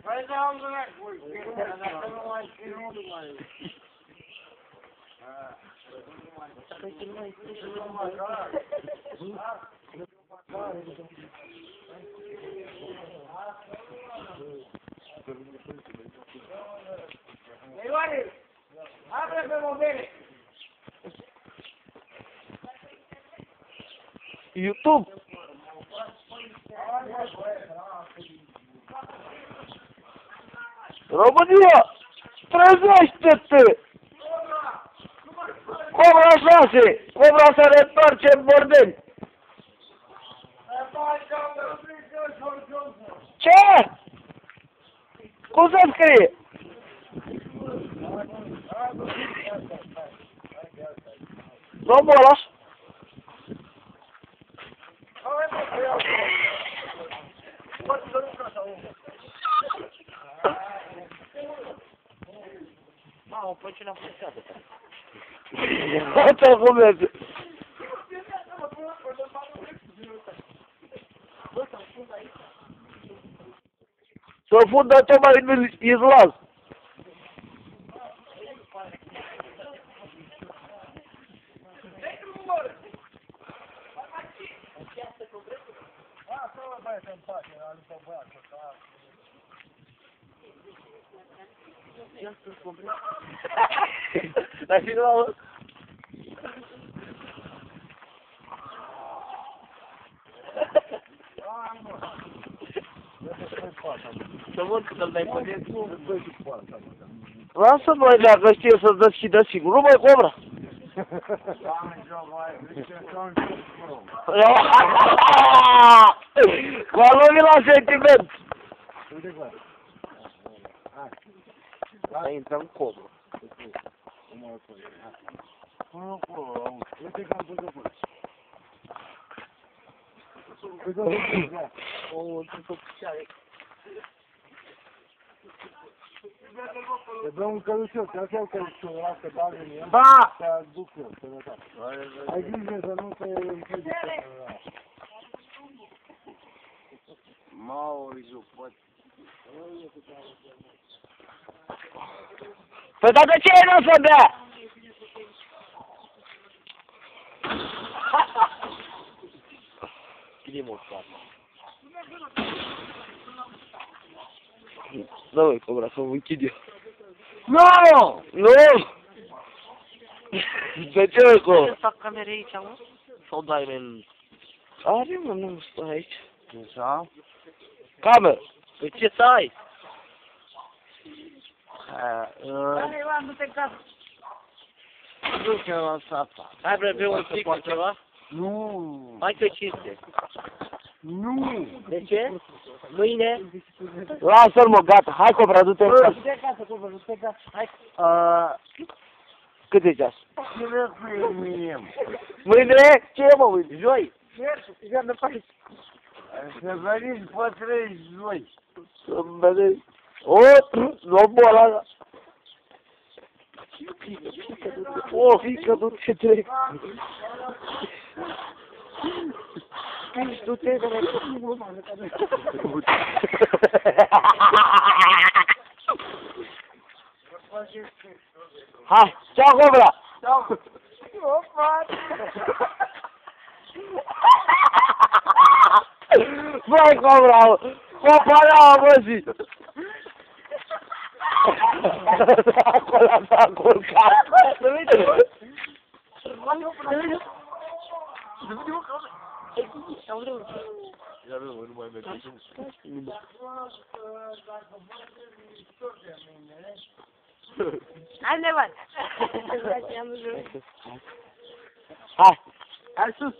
Vai dar um lugar, dacă nu mai știu, nu mai. Ioane, abre pe mobile. YouTube. România, trezește-te! Cobra 6! Cobra să ne întoarce în bordeni! Ce? Cum se scrie? Domnul ăla? Mamă, păi ce n-am făcut atâta? Asta cum merge? Să fundă ceva în Islas. Dar și nu să văd cât îl dai pe net. Lasă-mă, dacă știe să-ți deschidă sigur. Nu mai Cobra. M-a lovit la sentiment. Hai, intrăm Cobra. Te dă un călușor, te ia călușorul ăla, te bagi în el, Da! te aduc eu, sănătate. Ai grijă să nu te închidi pe ăla. Mauizu, poate. Păi dar de ce nu să bea? Climul foarte. Da, măi, Cobra, să mă închid eu. Nu! Nu! De ce, măi, Cobra? Ce fac camere aici, mă? Sau dai, men? Are, mă, nu stai aici. Așa? Cameră. Păi ce să ai? Hai, Ioan, du-te în casă. Du-te la sata. Hai, bre, pe un pic ceva? Nu! Hai că cinste. Nu! De ce? Mâine? Lasă-l, mă, gata. Hai, Cobra, du-te în casă. Du-te în casă, Cobra, du-te în casă. Hai. Cât e ceas? Ce vreți cu mine? Mâine? Ce e, mă, mâine? Joi? Mergi, ia de pași. Să veniți pe 3 joi. Să-mi vedeți. O, lobul ăla. O, fiică, du-te, trec. Du-te, hai, ceau, Cobra! Ceau! Opa! Vai, Cobra! Copalea, mă, zi! Acolo s-a culcat! Să vede! Ia nu, nu mai merge. Hai, Nevan! Hai! Hai sus!